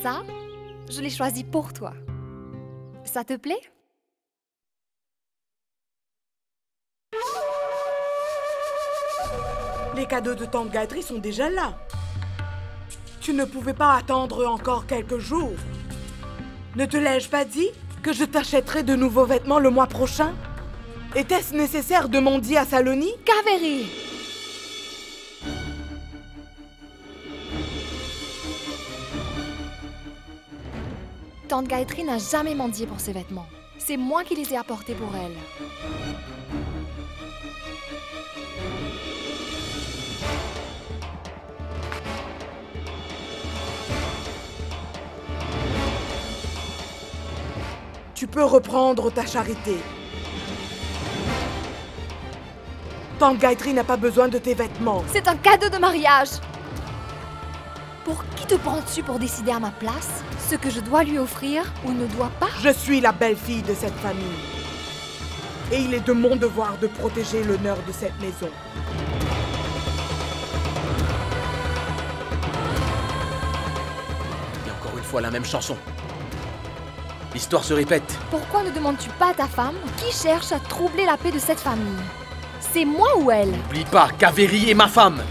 Ça, je l'ai choisi pour toi. Ça te plaît? Les cadeaux de Tante Gayatri sont déjà là. Tu ne pouvais pas attendre encore quelques jours. Ne te l'ai-je pas dit que je t'achèterai de nouveaux vêtements le mois prochain? Était-ce nécessaire de mendier à Saloni? Kaveri! Tante Gayatri n'a jamais mendié pour ses vêtements. C'est moi qui les ai apportés pour elle. Tu peux reprendre ta charité. Tante Gayatri n'a pas besoin de tes vêtements. C'est un cadeau de mariage! Pour qui te prends-tu pour décider à ma place ce que je dois lui offrir ou ne dois pas? Je suis la belle-fille de cette famille. Et il est de mon devoir de protéger l'honneur de cette maison. Et encore une fois la même chanson. L'histoire se répète. Pourquoi ne demandes-tu pas à ta femme qui cherche à troubler la paix de cette famille? C'est moi ou elle? N'oublie pas, Kaveri est ma femme.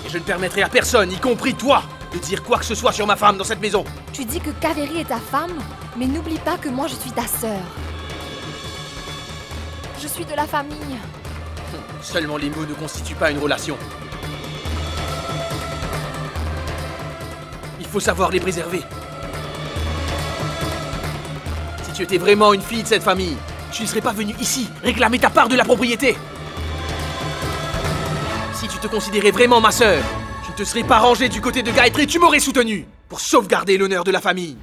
Et je ne permettrai à personne, y compris toi, de dire quoi que ce soit sur ma femme dans cette maison. Tu dis que Kaveri est ta femme, mais n'oublie pas que moi je suis ta sœur. Je suis de la famille. Seulement les mots ne constituent pas une relation. Il faut savoir les préserver. Si tu étais vraiment une fille de cette famille, tu ne serais pas venue ici réclamer ta part de la propriété. Si tu te considérais vraiment ma sœur, tu ne te serais pas rangée du côté de Gayatri, tu m'aurais soutenu pour sauvegarder l'honneur de la famille.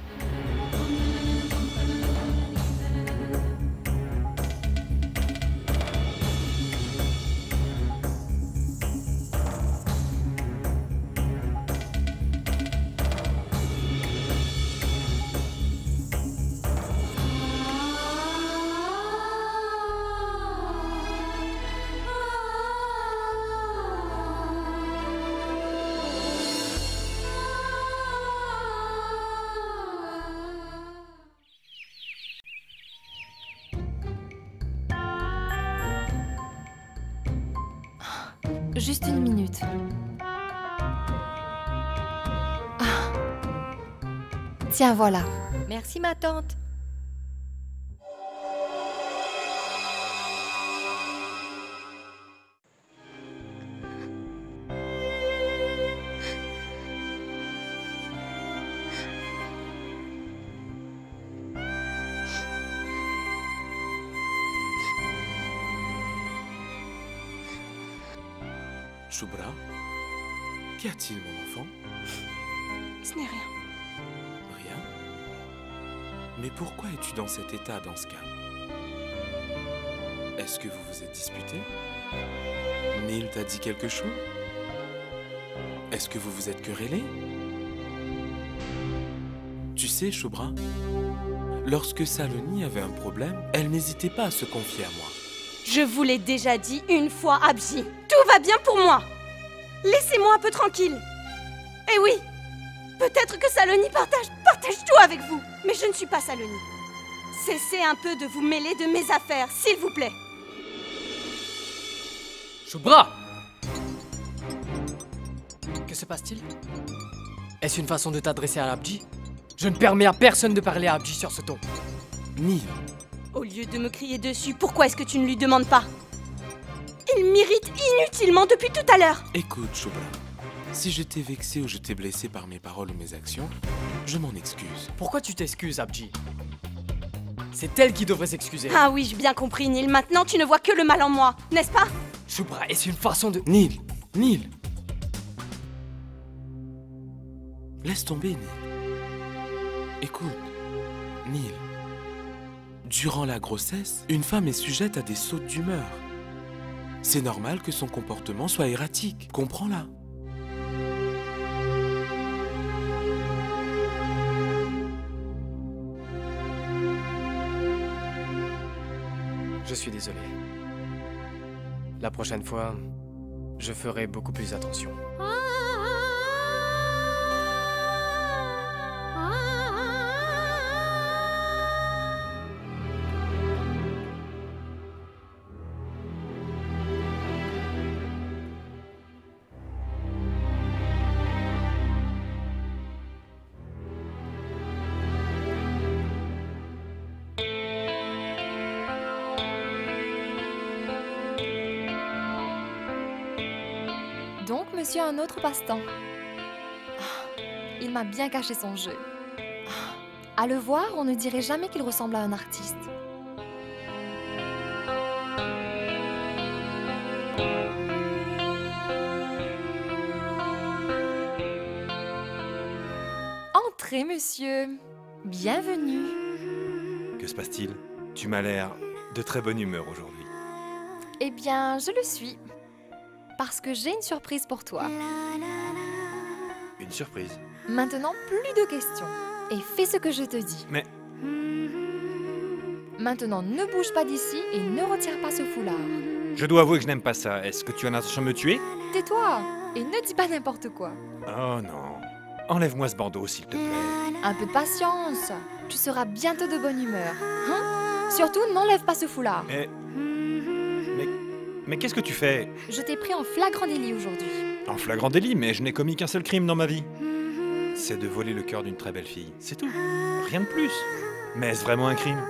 Juste une minute. Ah. Tiens, voilà. Merci ma tante. Shubra, qu'y a-t-il, mon enfant? Ce n'est rien. Rien? Mais pourquoi es-tu dans cet état dans ce cas? Est-ce que vous vous êtes disputé? Neil t'a dit quelque chose? Est-ce que vous vous êtes querellé? Tu sais, Shubra, lorsque Saloni avait un problème, elle n'hésitait pas à se confier à moi. Je vous l'ai déjà dit une fois, Abji. Tout va bien pour moi. Laissez-moi un peu tranquille. Eh oui, peut-être que Saloni partage tout avec vous. Mais je ne suis pas Saloni. Cessez un peu de vous mêler de mes affaires, s'il vous plaît. Shubra! Que se passe-t-il? Est-ce une façon de t'adresser à Abji? Je ne permets à personne de parler à Abji sur ce ton. Neil, Au lieu de me crier dessus, pourquoi est-ce que tu ne lui demandes pas? Il m'irrite inutilement depuis tout à l'heure. écoute, Shubra. Si je t'ai vexé ou je t'ai blessé par mes paroles ou mes actions, je m'en excuse. Pourquoi tu t'excuses, Abji? C'est elle qui devrait s'excuser. Ah oui, j'ai bien compris, Neil. Maintenant, tu ne vois que le mal en moi, n'est-ce pas? Shubra, est-ce une façon de... Neil, Neil. Laisse tomber, Neil. Écoute, Neil. Durant la grossesse, une femme est sujette à des sautes d'humeur. C'est normal que son comportement soit erratique. Comprends-la. Je suis désolé. La prochaine fois, je ferai beaucoup plus attention. Ah, monsieur a un autre passe-temps. Ah, il m'a bien caché son jeu. Ah, à le voir, on ne dirait jamais qu'il ressemble à un artiste. Entrez, monsieur. Bienvenue. Que se passe-t-il? Tu m'as l'air de très bonne humeur aujourd'hui. Eh bien, je le suis. Parce que j'ai une surprise pour toi. Une surprise. Maintenant, plus de questions. Et fais ce que je te dis. Mais Maintenant, ne bouge pas d'ici et ne retire pas ce foulard. je dois avouer que je n'aime pas ça. Est-ce que tu as l'intention de me tuer? Tais-toi et ne dis pas n'importe quoi. Oh non. Enlève-moi ce bandeau, s'il te plaît. Un peu de patience. Tu seras bientôt de bonne humeur. Hein? Surtout, n'enlève pas ce foulard. Mais qu'est-ce que tu fais? Je t'ai pris en flagrant délit aujourd'hui. En flagrant délit, mais je n'ai commis qu'un seul crime dans ma vie. C'est de voler le cœur d'une très belle fille. C'est tout. Rien de plus. Mais est-ce vraiment un crime?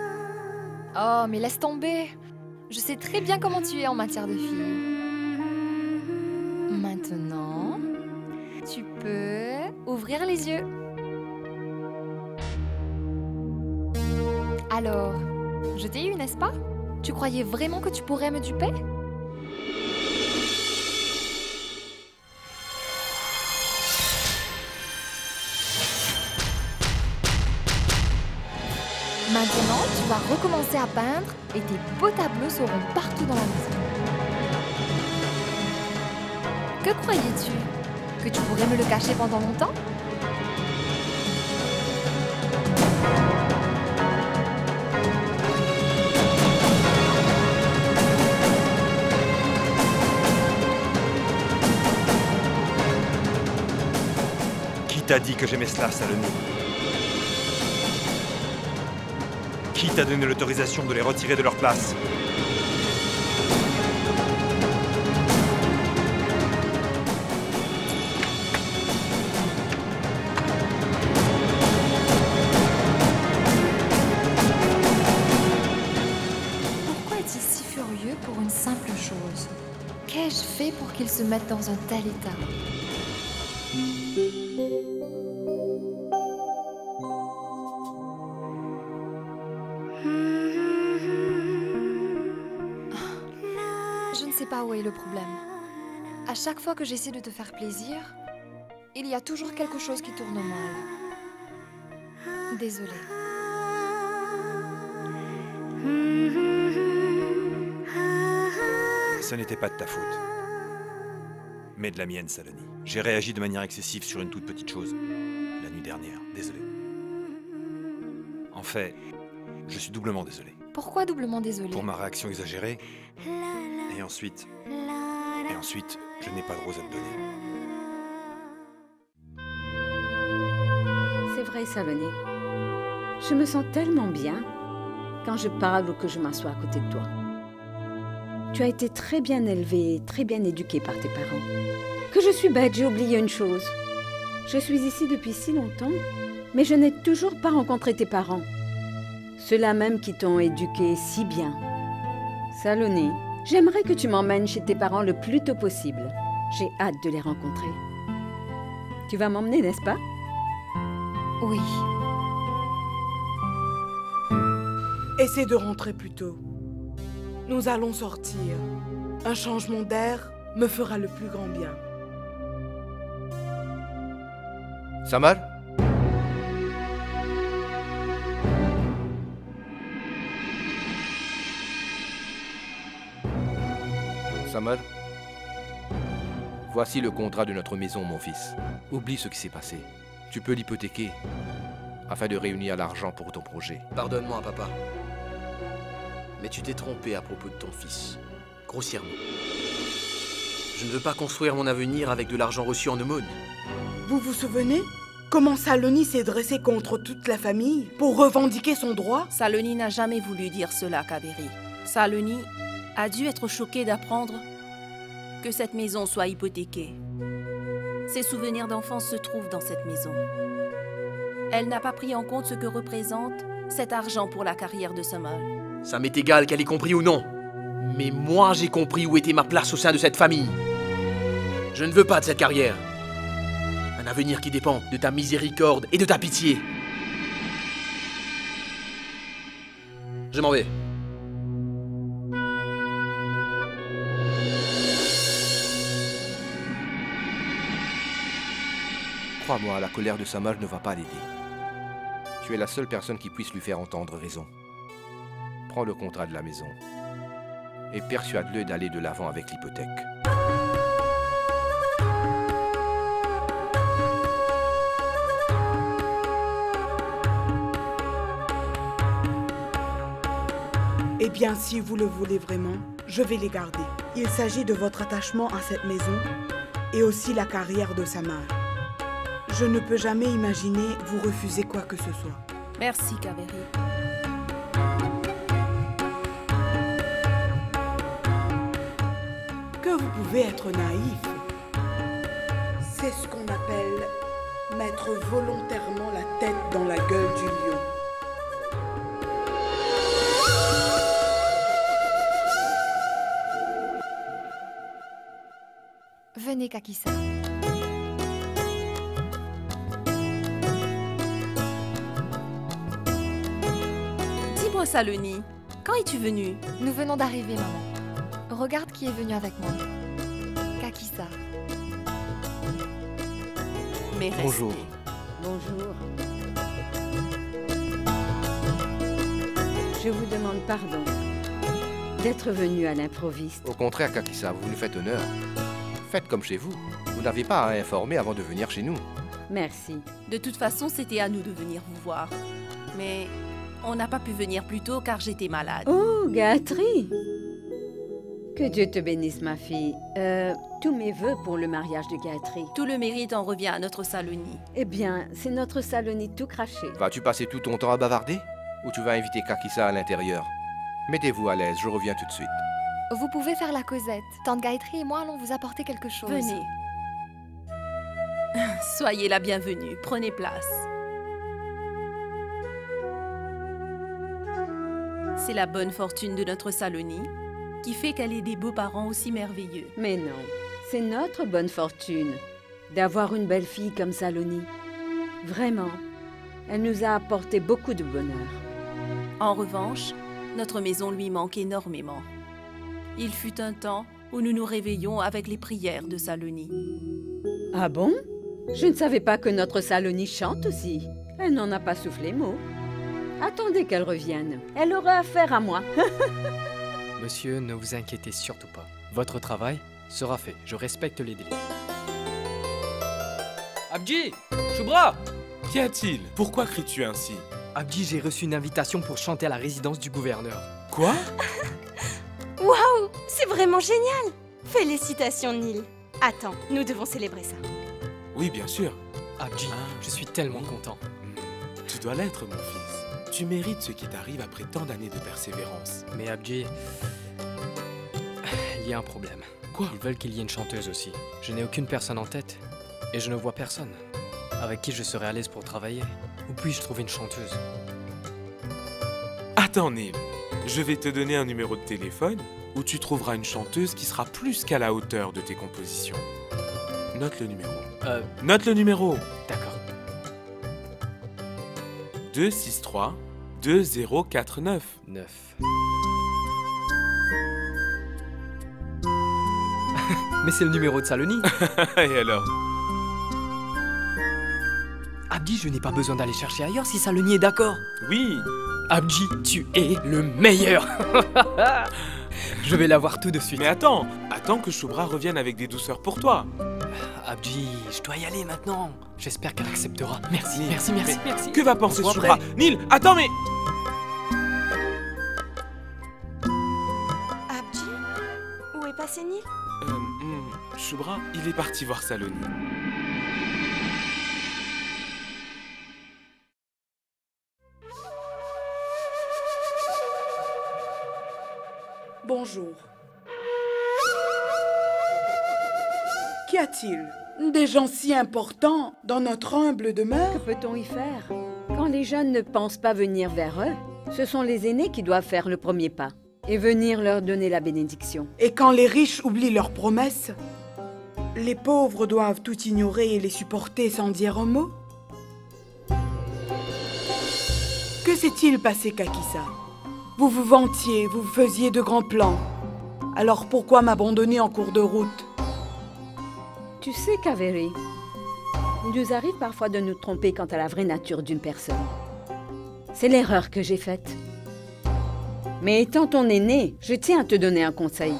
Oh, mais laisse tomber. Je sais très bien comment tu es en matière de filles. Maintenant, tu peux ouvrir les yeux. Alors, je t'ai eu, n'est-ce pas? Tu croyais vraiment que tu pourrais me duper? Maintenant, tu vas recommencer à peindre et tes beaux tableaux seront partout dans la maison. Que croyais-tu? Que tu pourrais me le cacher pendant longtemps? Qui t'a dit que j'aimais cela, Saloni? Qui t'a donné l'autorisation de les retirer de leur place? Pourquoi est-il si furieux pour une simple chose? Qu'ai-je fait pour qu'il se mette dans un tel état? Je ne sais pas où est le problème. À chaque fois que j'essaie de te faire plaisir, il y a toujours quelque chose qui tourne mal. Désolée. Ce n'était pas de ta faute. Mais de la mienne, Saloni. J'ai réagi de manière excessive sur une toute petite chose. La nuit dernière. Désolé. En fait, je suis doublement désolé. Pourquoi doublement désolée? Pour ma réaction exagérée. Et ensuite, je n'ai pas de rose à te donner. C'est vrai, Saloni. Je me sens tellement bien quand je parle ou que je m'assois à côté de toi. Tu as été très bien élevée, très bien éduquée par tes parents. Que je suis bête, j'ai oublié une chose. Je suis ici depuis si longtemps, mais je n'ai toujours pas rencontré tes parents. Ceux-là même qui t'ont éduquée si bien. Saloni, j'aimerais que tu m'emmènes chez tes parents le plus tôt possible. J'ai hâte de les rencontrer. Tu vas m'emmener, n'est-ce pas? Oui. Essaie de rentrer plus tôt. Nous allons sortir. Un changement d'air me fera le plus grand bien. Samar? Samar? Voici le contrat de notre maison, mon fils. Oublie ce qui s'est passé. Tu peux l'hypothéquer afin de réunir l'argent pour ton projet. Pardonne-moi, papa. Mais tu t'es trompé à propos de ton fils. Grossièrement. Je ne veux pas construire mon avenir avec de l'argent reçu en aumône. Vous vous souvenez comment Saloni s'est dressée contre toute la famille pour revendiquer son droit? Saloni n'a jamais voulu dire cela, Kaveri. Saloni a dû être choquée d'apprendre que cette maison soit hypothéquée. Ses souvenirs d'enfance se trouvent dans cette maison. Elle n'a pas pris en compte ce que représente cet argent pour la carrière de Samar. Ça m'est égal qu'elle ait compris ou non. Mais moi, j'ai compris où était ma place au sein de cette famille. Je ne veux pas de cette carrière. Un avenir qui dépend de ta miséricorde et de ta pitié. Je m'en vais. Crois-moi, la colère de sa mage ne va pas l'aider. Tu es la seule personne qui puisse lui faire entendre raison. Prends le contrat de la maison et persuade-le d'aller de l'avant avec l'hypothèque. Eh bien, si vous le voulez vraiment, je vais les garder. Il s'agit de votre attachement à cette maison et aussi la carrière de sa mère. Je ne peux jamais imaginer vous refuser quoi que ce soit. Merci, Kaveri. Que vous pouvez être naïf. C'est ce qu'on appelle mettre volontairement la tête dans la gueule du lion. Venez, Kakisa. Dis-moi, Saloni, quand es-tu venue? Nous venons d'arriver, maman. Regarde qui est venu avec moi. Kakisa. Mes Bonjour. respects. Bonjour. Je vous demande pardon d'être venu à l'improviste. Au contraire, Kakisa, vous nous faites honneur. Faites comme chez vous. Vous n'avez pas à informer avant de venir chez nous. Merci. De toute façon, c'était à nous de venir vous voir. Mais on n'a pas pu venir plus tôt car j'étais malade. Oh, Gayatri! Que Dieu te bénisse, ma fille. Tous mes vœux pour le mariage de Gayatri. Tout le mérite en revient à notre Saloni. Eh bien, c'est notre Saloni tout craché. Vas-tu passer tout ton temps à bavarder? Ou tu vas inviter Kakisa à l'intérieur? Mettez-vous à l'aise, je reviens tout de suite. Vous pouvez faire la causette. Tante Gayatri et moi allons vous apporter quelque chose. Venez. Soyez la bienvenue. Prenez place. C'est la bonne fortune de notre Saloni qui fait qu'elle ait des beaux-parents aussi merveilleux. Mais non, c'est notre bonne fortune d'avoir une belle fille comme Saloni. Vraiment, elle nous a apporté beaucoup de bonheur. En revanche, notre maison lui manque énormément. Il fut un temps où nous nous réveillions avec les prières de Saloni. Ah bon? Je ne savais pas que notre Saloni chante aussi. Elle n'en a pas soufflé mot. Attendez qu'elle revienne. Elle aura affaire à moi. Monsieur, ne vous inquiétez surtout pas. Votre travail sera fait. Je respecte les délais. Abdi! Choubra! Qu'y a-t-il? Pourquoi cries-tu ainsi? Abdi, j'ai reçu une invitation pour chanter à la résidence du gouverneur. Quoi? Waouh! C'est vraiment génial! Félicitations, Neil. Attends, nous devons célébrer ça. Oui, bien sûr. Abdi, je suis tellement content. Tu dois l'être, mon fils. Tu mérites ce qui t'arrive après tant d'années de persévérance. Mais Abdi, il y a un problème. Quoi? Ils veulent qu'il y ait une chanteuse aussi. Je n'ai aucune personne en tête et je ne vois personne avec qui je serais à l'aise pour travailler. Où puis-je trouver une chanteuse? Attends, Neil. Je vais te donner un numéro de téléphone où tu trouveras une chanteuse qui sera plus qu'à la hauteur de tes compositions. Note le numéro. Note le numéro. D'accord. 263 2049. 9. Mais c'est le numéro de Saloni. Et alors? Abdi, je n'ai pas besoin d'aller chercher ailleurs si Saloni est d'accord. Oui. Abdi, tu es le meilleur. Je vais la voir tout de suite. Mais attends que Choubra revienne avec des douceurs pour toi. Abdi, je dois y aller maintenant. J'espère qu'elle acceptera. Merci, Neil, merci, merci, merci. Que va penser On se voit Choubra? après. Neil, attends, mais... Abdi? Où est passé Neil? Choubra, il est parti voir Saloni. Bonjour. Qu'y a-t-il? Des gens si importants dans notre humble demeure? Que peut-on y faire? Quand les jeunes ne pensent pas venir vers eux, ce sont les aînés qui doivent faire le premier pas et venir leur donner la bénédiction. Et quand les riches oublient leurs promesses, Les pauvres doivent tout ignorer et les supporter sans dire un mot? Que s'est-il passé, Kakissa? Vous vous vantiez, vous faisiez de grands plans. Alors pourquoi m'abandonner en cours de route? Tu sais, Kaveri, il nous arrive parfois de nous tromper quant à la vraie nature d'une personne. C'est l'erreur que j'ai faite. Mais étant ton aîné, je tiens à te donner un conseil.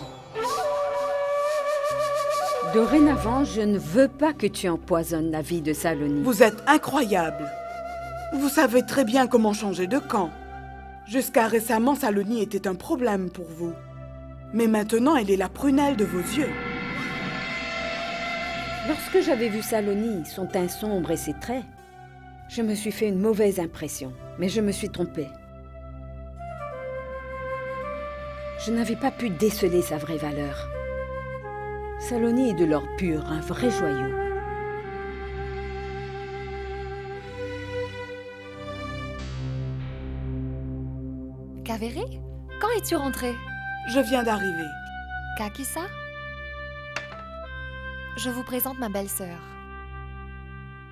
Dorénavant, je ne veux pas que tu empoisonnes la vie de Saloni. Vous êtes incroyable. Vous savez très bien comment changer de camp. Jusqu'à récemment, Saloni était un problème pour vous. Mais maintenant, elle est la prunelle de vos yeux. Lorsque j'avais vu Saloni, son teint sombre et ses traits, je me suis fait une mauvaise impression, mais je me suis trompée. Je n'avais pas pu déceler sa vraie valeur. Saloni est de l'or pur, un vrai joyau. Kaveri, quand es-tu rentré? Je viens d'arriver. Kakissa? Je vous présente ma belle-sœur.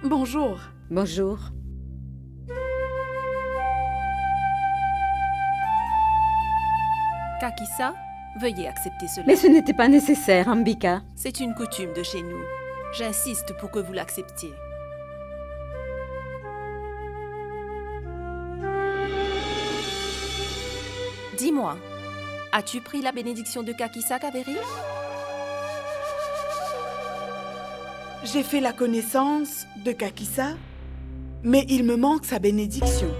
Bonjour. Bonjour. Kakissa, veuillez accepter cela. Mais ce n'était pas nécessaire, Ambika. C'est une coutume de chez nous. J'insiste pour que vous l'acceptiez. Dis-moi, as-tu pris la bénédiction de Kakissa, Kaveri? J'ai fait la connaissance de Kakissa, mais il me manque sa bénédiction.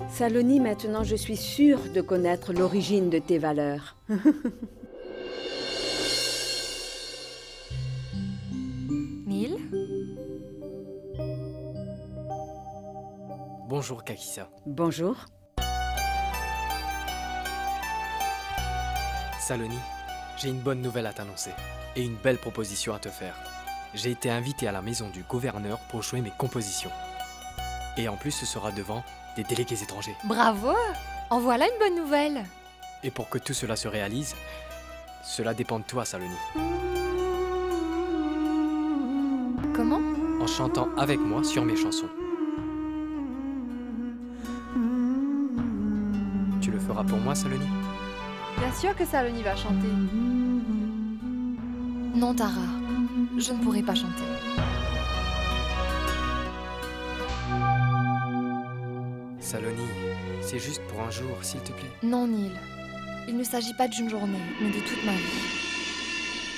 Saloni, maintenant je suis sûre de connaître l'origine de tes valeurs. Neil? Bonjour, Kakissa. Bonjour. Saloni, j'ai une bonne nouvelle à t'annoncer et une belle proposition à te faire. J'ai été invité à la maison du gouverneur pour jouer mes compositions. Et en plus, ce sera devant des délégués étrangers. Bravo! En voilà une bonne nouvelle! Et pour que tout cela se réalise, cela dépend de toi, Saloni. Comment? En chantant avec moi sur mes chansons. Tu le feras pour moi, Saloni? Bien sûr que Saloni va chanter. Non, Tara. Je ne pourrai pas chanter. Saloni, c'est juste pour un jour, s'il te plaît. Non, Neil. Il ne s'agit pas d'une journée, mais de toute ma vie.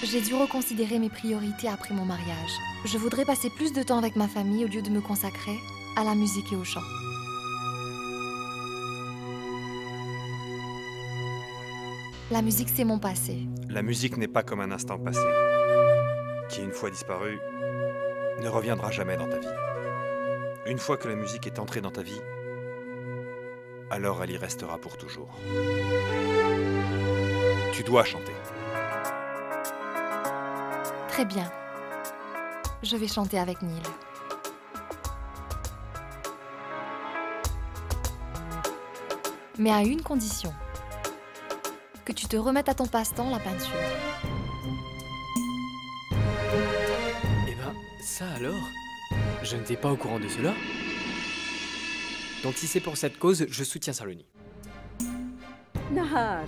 J'ai dû reconsidérer mes priorités après mon mariage. Je voudrais passer plus de temps avec ma famille au lieu de me consacrer à la musique et au chant. La musique, c'est mon passé. La musique n'est pas comme un instant passé, qui, une fois disparu, ne reviendra jamais dans ta vie. Une fois que la musique est entrée dans ta vie, alors elle y restera pour toujours. Tu dois chanter. Très bien. Je vais chanter avec Neil. Mais à une condition. Que tu te remettes à ton passe-temps, la peinture. Eh ben, ça alors? Je n'étais pas au courant de cela. Donc si c'est pour cette cause, je soutiens Saloni. Nahar,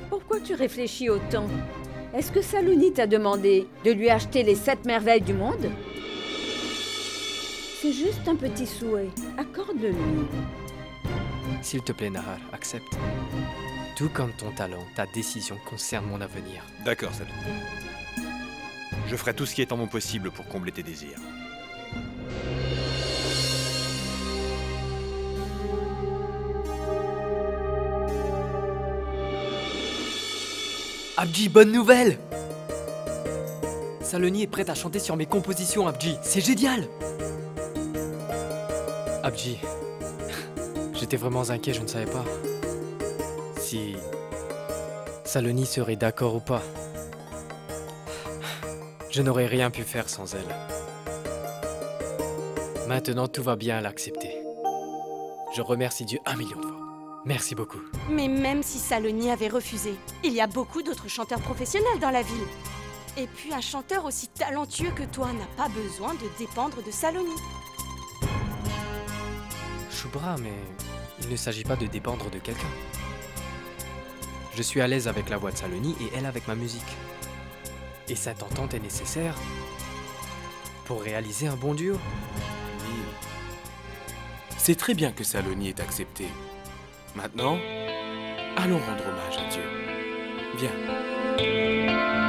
pourquoi tu réfléchis autant? Est-ce que Saloni t'a demandé de lui acheter les 7 merveilles du monde? C'est juste un petit souhait. Accorde-lui. S'il te plaît, Nahar, accepte. Tout comme ton talent, ta décision concerne mon avenir. D'accord, Saloni. Je ferai tout ce qui est en mon possible pour combler tes désirs. Abji, bonne nouvelle! Saloni est prête à chanter sur mes compositions, Abji. C'est génial! Abji, j'étais vraiment inquiet, je ne savais pas si Saloni serait d'accord ou pas. Je n'aurais rien pu faire sans elle. Maintenant, tout va bien à l'accepter. Je remercie Dieu 1 million de fois. Merci beaucoup. Mais même si Saloni avait refusé, il y a beaucoup d'autres chanteurs professionnels dans la ville. Et puis un chanteur aussi talentueux que toi n'a pas besoin de dépendre de Saloni. Choubra, mais il ne s'agit pas de dépendre de quelqu'un. Je suis à l'aise avec la voix de Saloni et elle avec ma musique. Et cette entente est nécessaire pour réaliser un bon duo. Neil, c'est très bien que Saloni ait accepté. Maintenant, allons rendre hommage à Dieu. Viens.